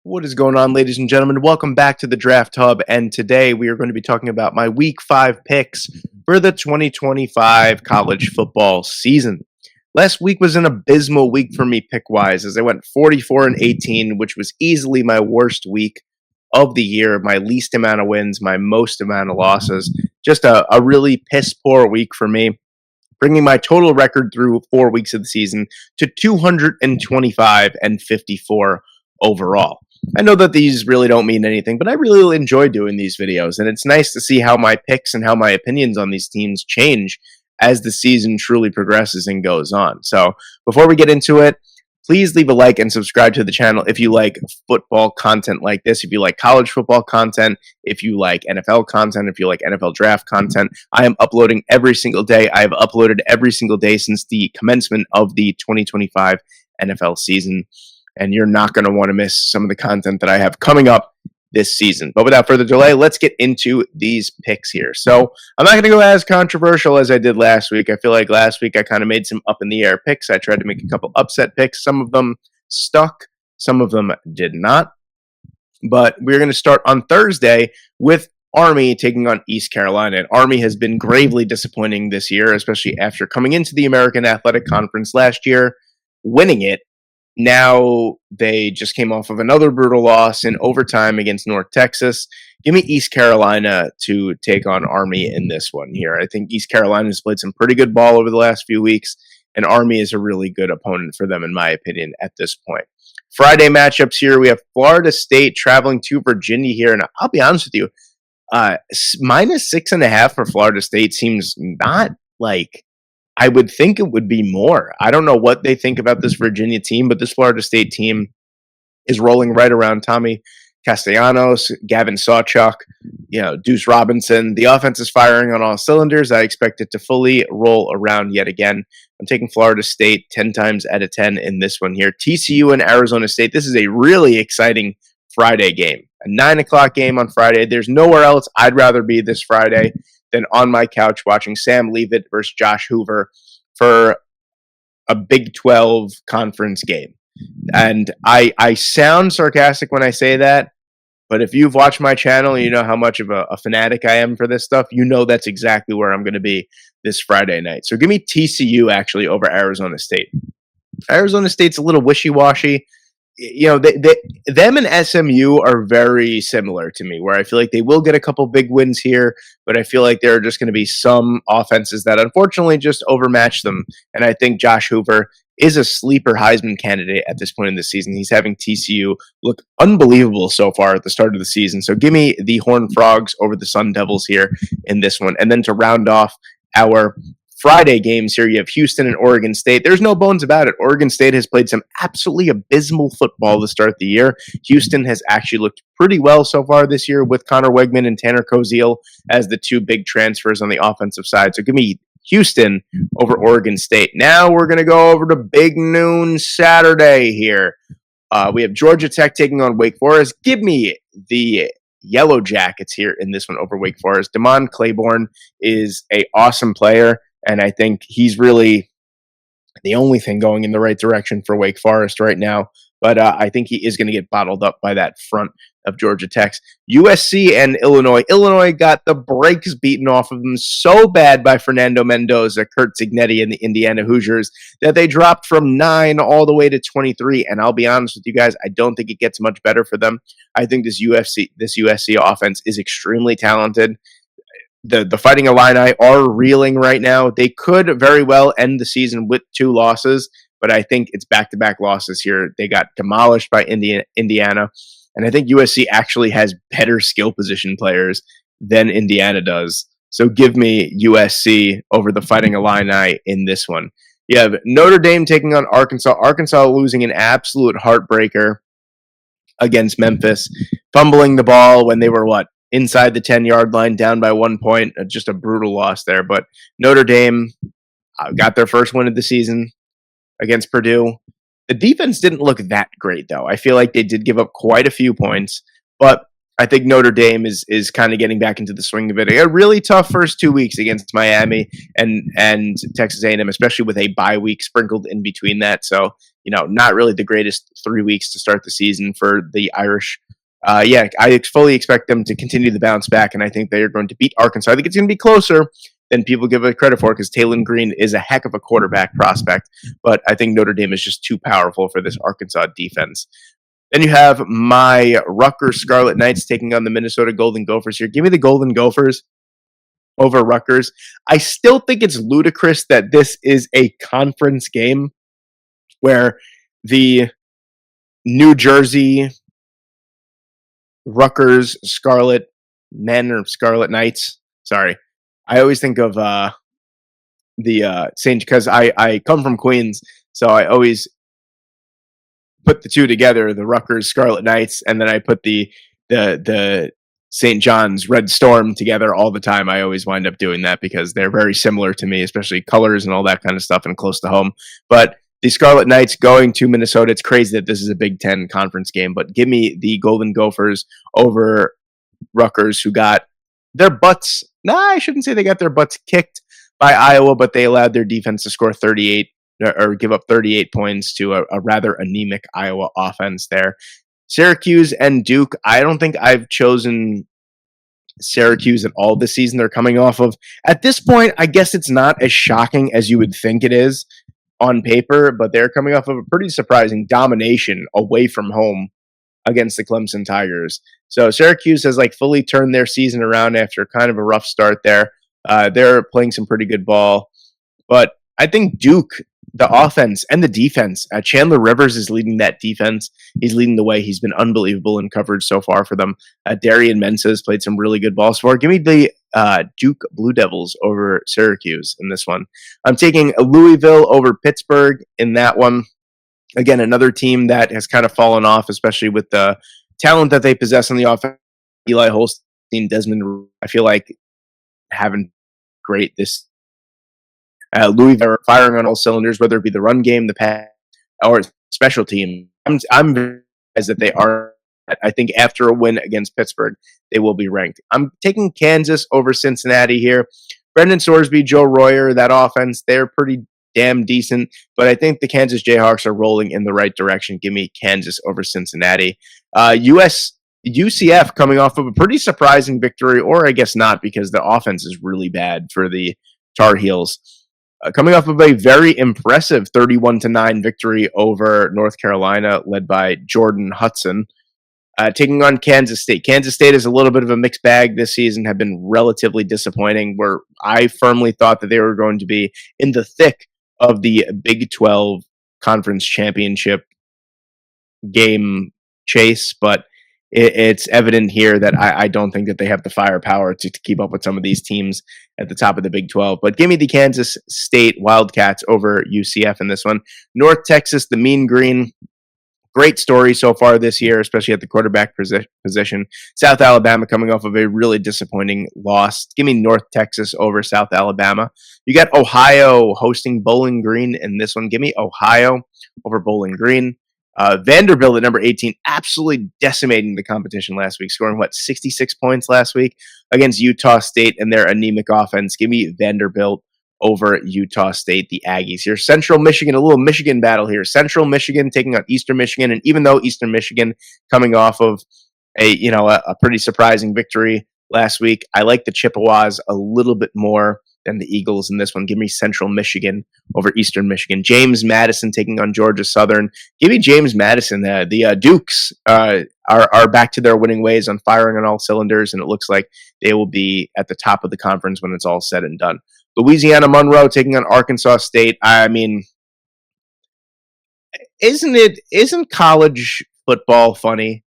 What is going on, ladies and gentlemen? Welcome back to the Draft Hub, and today we are going to be talking about my Week 5 picks for the 2025 college football season. Last week was an abysmal week for me pick-wise, as I went 44-18, which was easily my worst week of the year, my least amount of wins, my most amount of losses. Just a really piss-poor week for me, bringing my total record through 4 weeks of the season to 225-54 overall. I know that these really don't mean anything, but I really enjoy doing these videos, and it's nice to see how my picks and how my opinions on these teams change as the season truly progresses and goes on. So before we get into it, please leave a like and subscribe to the channel if you like football content like this, if you like college football content, if you like NFL content, if you like NFL draft content. I am uploading every single day. I have uploaded every single day since the commencement of the 2025 NFL season, and you're not going to want to miss some of the content that I have coming up this season. But without further delay, let's get into these picks here. So I'm not going to go as controversial as I did last week. I feel like last week I kind of made some up-in-the-air picks. I tried to make a couple upset picks. Some of them stuck. Some of them did not. But we're going to start on Thursday with Army taking on East Carolina. And Army has been gravely disappointing this year, especially after coming into the American Athletic Conference last year, winning it. Now they just came off of another brutal loss in overtime against North Texas. Give me East Carolina to take on Army in this one here. I think East Carolina has played some pretty good ball over the last few weeks, and Army is a really good opponent for them, in my opinion, at this point. Friday matchups here, we have Florida State traveling to Virginia here, and I'll be honest with you, -6.5 for Florida State seems not like I would think it would be more. I don't know what they think about this Virginia team, but this Florida State team is rolling right around Tommy Castellanos, Gavin Sawchuk, Deuce Robinson. The offense is firing on all cylinders. I expect it to fully roll around yet again. I'm taking Florida State 10 times out of 10 in this one here. TCU and Arizona State. This is a really exciting Friday game. A 9 o'clock game on Friday. There's nowhere else I'd rather be this Friday than on my couch watching Sam Leavitt versus Josh Hoover for a Big 12 conference game. And I sound sarcastic when I say that, but if you've watched my channel, you know how much of a fanatic I am for this stuff. You know that's exactly where I'm going to be this Friday night. So give me TCU actually over Arizona State. Arizona State's a little wishy-washy. Them and SMU are very similar to me, where I feel like they will get a couple big wins here, but I feel like there are just going to be some offenses that unfortunately just overmatch them. And I think Josh Hoover is a sleeper Heisman candidate at this point in the season. He's having TCU look unbelievable so far at the start of the season. So give me the Horned Frogs over the Sun Devils here in this one. And then to round off our Friday games here, you have Houston and Oregon State. There's no bones about it. Oregon State has played some absolutely abysmal football to start the year. Houston has actually looked pretty well so far this year with Connor Wegman and Tanner Koziel as the two big transfers on the offensive side. So give me Houston over Oregon State. Now we're going to go over to Big Noon Saturday here. We have Georgia Tech taking on Wake Forest. Give me the Yellow Jackets here in this one over Wake Forest. Damon Claiborne is an awesome player, and I think he's really the only thing going in the right direction for Wake Forest right now. But I think he is going to get bottled up by that front of Georgia Tech's. USC and Illinois. Illinois got the brakes beaten off of them so bad by Fernando Mendoza, Kurt Zignetti, and the Indiana Hoosiers that they dropped from 9 all the way to 23. And I'll be honest with you guys, I don't think it gets much better for them. I think this USC offense is extremely talented. The Fighting Illini are reeling right now. They could very well end the season with 2 losses, but I think it's back-to-back losses here. They got demolished by Indiana, and I think USC actually has better skill position players than Indiana does. So give me USC over the Fighting Illini in this one. You have Notre Dame taking on Arkansas. Arkansas losing an absolute heartbreaker against Memphis, fumbling the ball when they were, inside the 10-yard line, down by 1 point. Just a brutal loss there. But Notre Dame got their first win of the season against Purdue. The defense didn't look that great, though. I feel like they did give up quite a few points, but I think Notre Dame is kind of getting back into the swing of it. A really tough first 2 weeks against Miami and Texas A&M, especially with a bye week sprinkled in between that. So not really the greatest 3 weeks to start the season for the Irish. I fully expect them to continue to bounce back, and I think they are going to beat Arkansas. I think it's going to be closer than people give it credit for because Taylon Green is a heck of a quarterback prospect, but I think Notre Dame is just too powerful for this Arkansas defense. Then you have my Rutgers Scarlet Knights taking on the Minnesota Golden Gophers here. Give me the Golden Gophers over Rutgers. I still think it's ludicrous that this is a conference game where the New Jersey Rutgers Scarlet Men or Scarlet Knights. Sorry. I always think of the Saint because I come from Queens, so I always put the two together, the Rutgers Scarlet Knights, and then I put the St. John's Red Storm together all the time. I always wind up doing that because they're very similar to me, especially colors and all that kind of stuff and close to home. But the Scarlet Knights going to Minnesota, it's crazy that this is a Big Ten conference game, but give me the Golden Gophers over Rutgers, who got their butts, I shouldn't say they got their butts kicked by Iowa, but they allowed their defense to score 38 or give up 38 points to a rather anemic Iowa offense there. Syracuse and Duke, I don't think I've chosen Syracuse at all this season. They're coming off of, at this point, I guess it's not as shocking as you would think it is on paper, but they're coming off of a pretty surprising domination away from home against the Clemson Tigers. So Syracuse has fully turned their season around after kind of a rough start there. They're playing some pretty good ball, but I think Duke, the offense and the defense, Chandler Rivers is leading that defense. He's leading the way. He's been unbelievable in coverage so far for them. Darian Mensah has played some really good balls for. Give me the Duke Blue Devils over Syracuse in this one. I'm taking Louisville over Pittsburgh in that one. Again, another team that has kind of fallen off, especially with the talent that they possess on the offense. Eli Holstein, Desmond, I feel like haven't great this. Louisville are firing on all cylinders, whether it be the run game, the pass, or special team. I'm very surprised that they are. I think after a win against Pittsburgh, they will be ranked. I'm taking Kansas over Cincinnati here. Brendan Sorsby, Joe Royer, that offense, they're pretty damn decent, but I think the Kansas Jayhawks are rolling in the right direction. Give me Kansas over Cincinnati. UCF coming off of a pretty surprising victory, or I guess not, because the offense is really bad for the Tar Heels. Coming off of a very impressive 31-9 victory over North Carolina, led by Jordan Hudson, taking on Kansas State. Kansas State is a little bit of a mixed bag this season, have been relatively disappointing, where I firmly thought that they were going to be in the thick of the Big 12 Conference Championship game chase, but it's evident here that I don't think that they have the firepower to keep up with some of these teams at the top of the Big 12. But give me the Kansas State Wildcats over UCF in this one. North Texas, the Mean Green. Great story so far this year, especially at the quarterback position. South Alabama coming off of a really disappointing loss. Give me North Texas over South Alabama. You got Ohio hosting Bowling Green in this one. Give me Ohio over Bowling Green. Vanderbilt at number 18, absolutely decimating the competition last week, scoring, 66 points last week against Utah State and their anemic offense. Give me Vanderbilt over Utah State, the Aggies here. Central Michigan, a little Michigan battle here. Central Michigan taking on Eastern Michigan, and even though Eastern Michigan coming off of a pretty surprising victory last week, I like the Chippewas a little bit more than the Eagles in this one. Give me Central Michigan over Eastern Michigan. James Madison taking on Georgia Southern. Give me James Madison. The Dukes are back to their winning ways, on firing on all cylinders, and it looks like they will be at the top of the conference when it's all said and done. Louisiana Monroe taking on Arkansas State. I mean, isn't college football funny?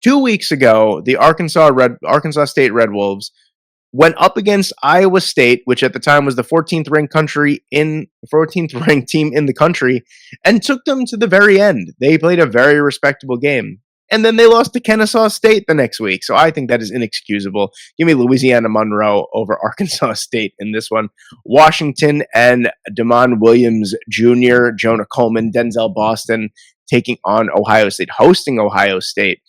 2 weeks ago, the Arkansas State Red Wolves went up against Iowa State, which at the time was the 14th ranked team in the country, and took them to the very end. They played a very respectable game. And then they lost to Kennesaw State the next week. So I think that is inexcusable. Give me Louisiana Monroe over Arkansas State in this one. Washington and Damon Williams Jr., Jonah Coleman, Denzel Boston taking on Ohio State, hosting Ohio State.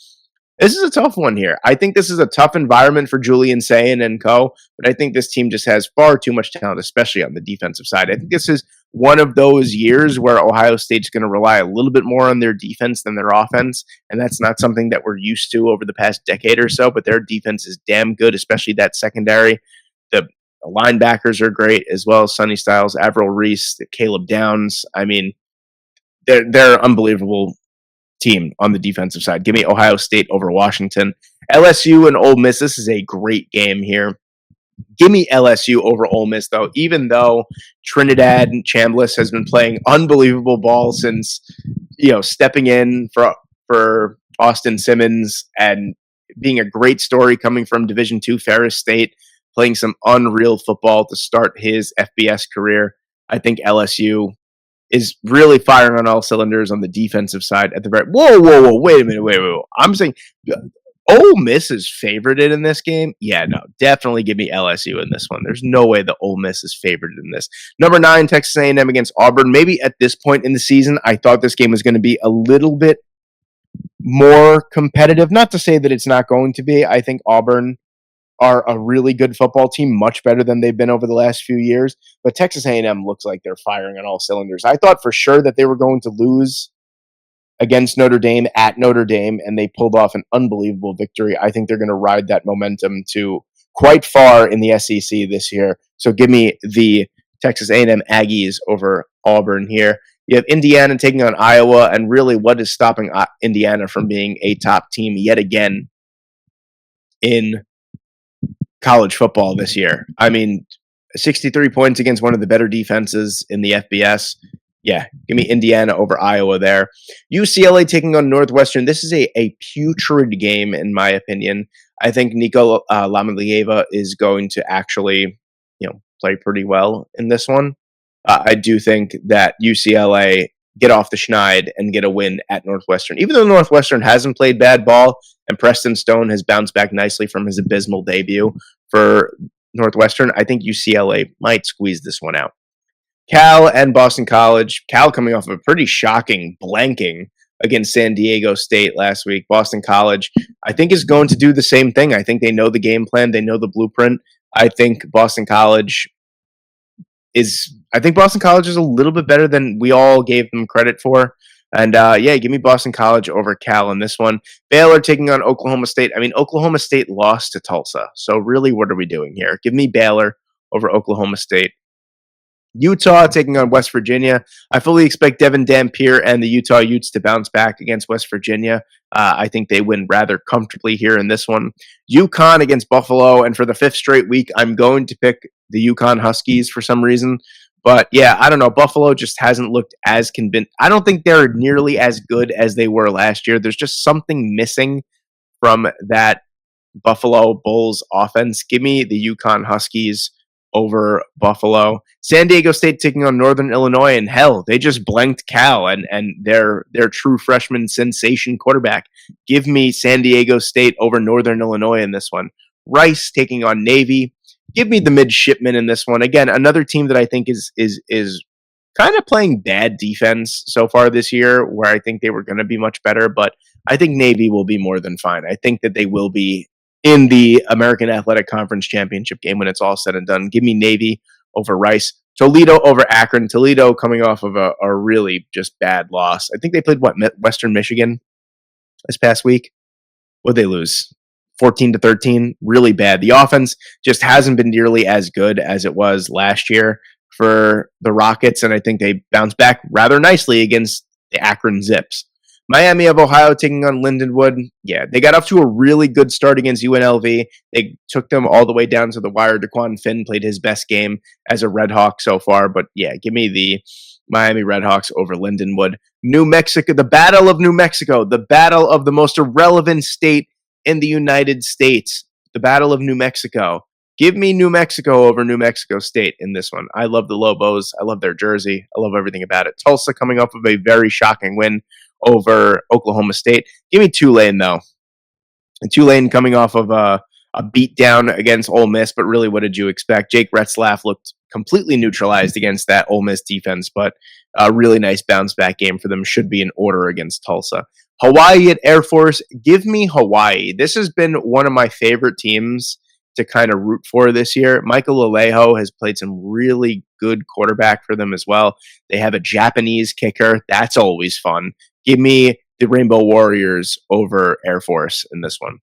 This is a tough one here. I think this is a tough environment for Julian Sayin and co., but I think this team just has far too much talent, especially on the defensive side. I think this is one of those years where Ohio State's going to rely a little bit more on their defense than their offense, and that's not something that we're used to over the past decade or so, but their defense is damn good, especially that secondary. The linebackers are great, as well as Sonny Styles, Avril Reese, Caleb Downs. I mean, they're unbelievable team on the defensive side. Give me Ohio State over Washington. LSU and Ole Miss. This is a great game here. Give me LSU over Ole Miss, though, even though Trinidad Chambliss has been playing unbelievable ball since, stepping in for Austin Simmons and being a great story coming from Division II Ferris State, playing some unreal football to start his FBS career. I think LSU is really firing on all cylinders on the defensive side at the very. Whoa! Wait a minute! Wait! I'm saying Ole Miss is favorited in this game. Yeah, no, definitely give me LSU in this one. There's no way the Ole Miss is favored in this. Number 9, Texas A&M against Auburn. Maybe at this point in the season, I thought this game was going to be a little bit more competitive. Not to say that it's not going to be. I think Auburn are a really good football team, much better than they've been over the last few years. But Texas A&M looks like they're firing on all cylinders. I thought for sure that they were going to lose against Notre Dame at Notre Dame, and they pulled off an unbelievable victory. I think they're going to ride that momentum to quite far in the SEC this year. So give me the Texas A&M Aggies over Auburn here. You have Indiana taking on Iowa, and really what is stopping Indiana from being a top team yet again in college football this year? I mean, 63 points against one of the better defenses in the FBS. Yeah, give me Indiana over Iowa there. UCLA taking on Northwestern. This is a putrid game, in my opinion. I think Nico Lamalieva is going to actually, play pretty well in this one. I do think that UCLA get off the schneid and get a win at Northwestern. Even though Northwestern hasn't played bad ball, and Preston Stone has bounced back nicely from his abysmal debut for Northwestern, I think UCLA might squeeze this one out. Cal and Boston College. Cal coming off of a pretty shocking blanking against San Diego State last week. Boston College, I think, is going to do the same thing. I think they know the game plan. They know the blueprint. I think Boston College is a little bit better than we all gave them credit for. And give me Boston College over Cal in this one. Baylor taking on Oklahoma State. I mean, Oklahoma State lost to Tulsa. So really, what are we doing here? Give me Baylor over Oklahoma State. Utah taking on West Virginia. I fully expect Devin Dampier and the Utah Utes to bounce back against West Virginia. I think they win rather comfortably here in this one. UConn against Buffalo. And for the 5th straight week, I'm going to pick the UConn Huskies for some reason. But yeah, I don't know. Buffalo just hasn't looked as convinced. I don't think they're nearly as good as they were last year. There's just something missing from that Buffalo Bulls offense. Give me the UConn Huskies over Buffalo. San Diego State taking on Northern Illinois, and hell, they just blanked Cal and their true freshman sensation quarterback. Give me San Diego State over Northern Illinois in this one. Rice taking on Navy. Give me the midshipmen in this one. Again, another team that I think is kind of playing bad defense so far this year, where I think they were going to be much better, but I think Navy will be more than fine. I think that they will be in the American Athletic Conference Championship game when it's all said and done. Give me Navy over Rice. Toledo over Akron. Toledo coming off of a really just bad loss. I think they played, Western Michigan this past week? What'd they lose? 14-13. Really bad. The offense just hasn't been nearly as good as it was last year for the Rockets, and I think they bounced back rather nicely against the Akron Zips. Miami of Ohio taking on Lindenwood. Yeah, they got off to a really good start against UNLV. They took them all the way down to the wire. DeQuan Finn played his best game as a Red Hawk so far. But yeah, give me the Miami Redhawks over Lindenwood. New Mexico, the Battle of New Mexico, the battle of the most irrelevant state in the United States. The Battle of New Mexico. Give me New Mexico over New Mexico State in this one. I love the Lobos. I love their jersey. I love everything about it. Tulsa coming off of a very shocking win over Oklahoma State. Give me Tulane, though. And Tulane coming off of a beatdown against Ole Miss, but really, what did you expect? Jake Retzlaff looked completely neutralized against that Ole Miss defense, but a really nice bounce-back game for them. Should be in order against Tulsa. Hawaii at Air Force. Give me Hawaii. This has been one of my favorite teams to kind of root for this year. Michael Alejo has played some really good quarterback for them as well. They have a Japanese kicker. That's always fun. Give me the Rainbow Warriors over Air Force in this one.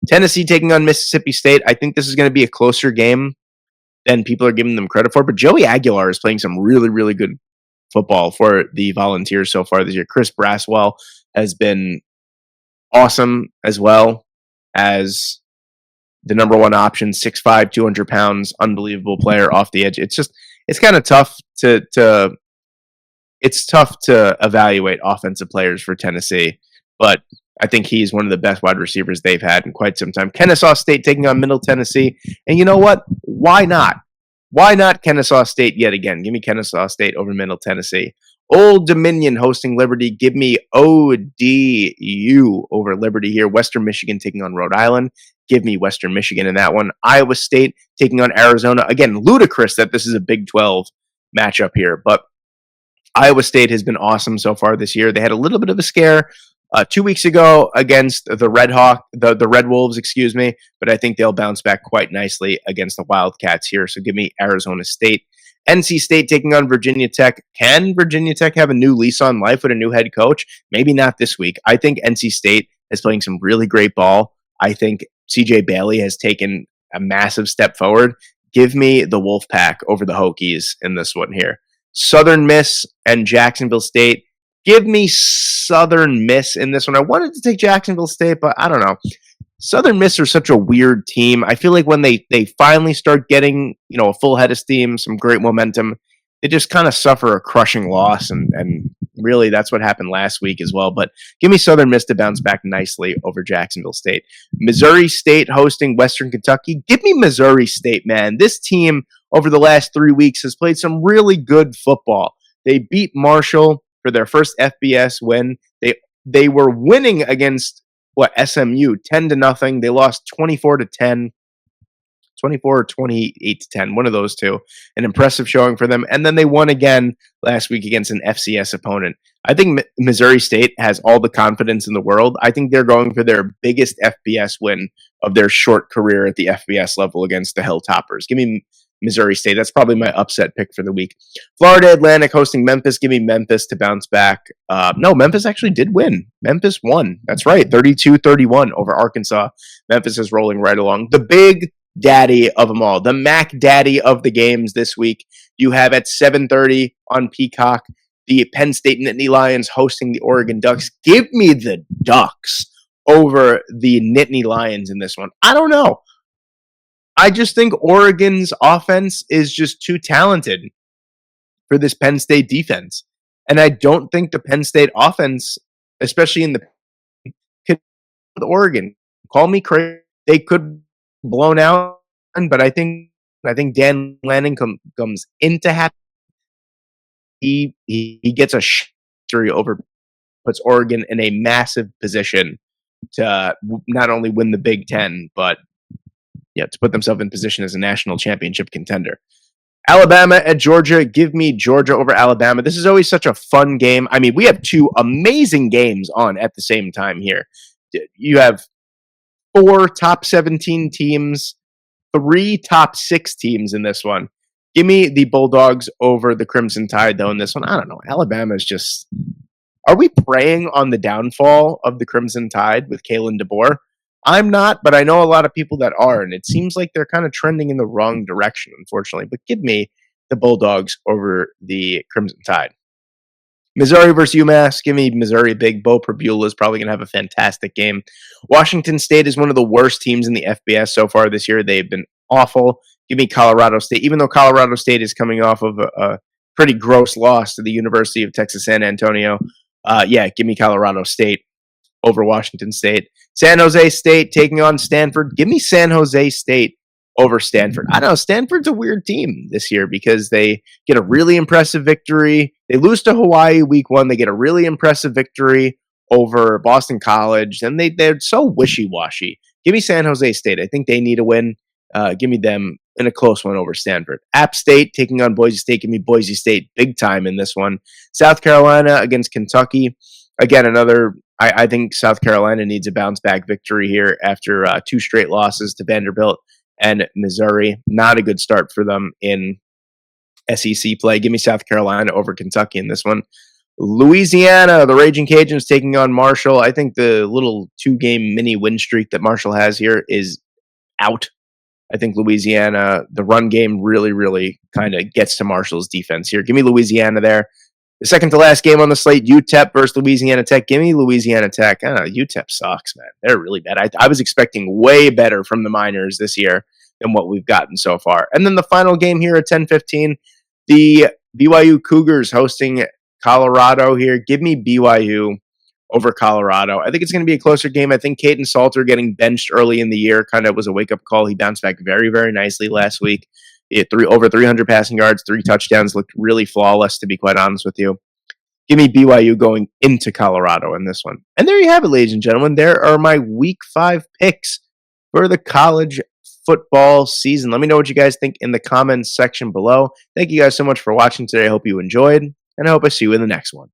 Tennessee taking on Mississippi State. I think this is going to be a closer game than people are giving them credit for, but Joey Aguilar is playing some really, really good football for the Volunteers so far this year. Chris Braswell has been awesome as well as the number one option, 6'5", 200 pounds, unbelievable player off the edge. It's kind of tough to evaluate offensive players for Tennessee, but I think he's one of the best wide receivers they've had in quite some time. Kennesaw State taking on Middle Tennessee. And you know what? Why not? Why not Kennesaw State yet again? Give me Kennesaw State over Middle Tennessee. Old Dominion hosting Liberty. Give me ODU over Liberty here. Western Michigan taking on Rhode Island. Give me Western Michigan in that one. Iowa State taking on Arizona. Again, ludicrous that this is a Big 12 matchup here, but Iowa State has been awesome so far this year. They had a little bit of a scare 2 weeks ago against the Red Wolves, excuse me, but I think they'll bounce back quite nicely against the Wildcats here. So give me Arizona State. NC State taking on Virginia Tech. Can Virginia Tech have a new lease on life with a new head coach? Maybe not this week. I think NC State is playing some really great ball. I think CJ Bailey has taken a massive step forward. Give me the Wolfpack over the Hokies in this one here. Southern Miss and Jacksonville State. Give me Southern Miss in this one. I wanted to take Jacksonville State, but I don't know. Southern Miss are such a weird team. I feel like when they finally start getting, a full head of steam, some great momentum, they just kind of suffer a crushing loss, and really that's what happened last week as well. But give me Southern Miss to bounce back nicely over Jacksonville State. Missouri State hosting Western Kentucky. Give me Missouri State, man. This team over the last 3 weeks has played some really good football. They beat Marshall for their first FBS win. They were winning against SMU 10-0. They lost 24-10. 24 or 28-10, one of those two. An impressive showing for them. And then they won again last week against an FCS opponent. I think Missouri State has all the confidence in the world. I think they're going for their biggest FBS win of their short career at the FBS level against the Hilltoppers. Give me Missouri State. That's probably my upset pick for the week. Florida Atlantic hosting Memphis. Give me Memphis to bounce back. No, Memphis actually did win. Memphis won. That's right. 32-31 over Arkansas. Memphis is rolling right along. The big daddy of them all, the Mac daddy of the games this week. You have at 7:30 on Peacock, the Penn State Nittany Lions hosting the Oregon Ducks. Give me the Ducks over the Nittany Lions in this one. I don't know. I just think Oregon's offense is just too talented for this Penn State defense. And I don't think the Penn State offense, especially in the could with Oregon, call me crazy, they could blown out, but I think Dan Lanning comes into happen. He gets a victory over, puts Oregon in a massive position to not only win the Big Ten, but to put themselves in position as a national championship contender. Alabama at Georgia. Give me Georgia over Alabama. This is always such a fun game. I mean, we have two amazing games on at the same time here. You have 4 top 17 teams, 3 top 6 teams in this one. Give me the Bulldogs over the Crimson Tide, though, in this one. I don't know. Alabama is just... Are we preying on the downfall of the Crimson Tide with Kalen DeBoer? I'm not, but I know a lot of people that are, and it seems like they're kind of trending in the wrong direction, unfortunately. But give me the Bulldogs over the Crimson Tide. Missouri versus UMass. Give me Missouri big. Bo Prabula is probably going to have a fantastic game. Washington State is one of the worst teams in the FBS so far this year. They've been awful. Give me Colorado State. Even though Colorado State is coming off of a pretty gross loss to the University of Texas San Antonio. Give me Colorado State over Washington State. San Jose State taking on Stanford. Give me San Jose State over Stanford. I don't know. Stanford's a weird team this year because they get a really impressive victory. They lose to Hawaii week 1. They get a really impressive victory over Boston College. And they're so wishy-washy. Give me San Jose State. I think they need a win. Give me them in a close one over Stanford. App State taking on Boise State. Give me Boise State big time in this one. South Carolina against Kentucky. Again, I think South Carolina needs a bounce back victory here after 2 straight losses to Vanderbilt. and Missouri. Not a good start for them in SEC play. Give me South Carolina over Kentucky in this one. Louisiana, the Raging Cajuns taking on Marshall. I think the little 2-game mini win streak that Marshall has here is out. I think Louisiana, the run game really, really kind of gets to Marshall's defense here. Give me Louisiana there. The second to last game on the slate, UTEP versus Louisiana Tech. Give me Louisiana Tech. UTEP sucks, man. They're really bad. I was expecting way better from the Miners this year than what we've gotten so far. And then the final game here at 10:15, the BYU Cougars hosting Colorado here. Give me BYU over Colorado. I think it's going to be a closer game. I think Caden Salter getting benched early in the year kind of was a wake-up call. He bounced back very, very nicely last week. Over 300 passing yards, 3 touchdowns, looked really flawless, to be quite honest with you. Give me BYU going into Colorado in this one. And there you have it, ladies and gentlemen. There are my Week 5 picks for the college football season. Let me know what you guys think in the comments section below. Thank you guys so much for watching today. I hope you enjoyed, and I hope I see you in the next one.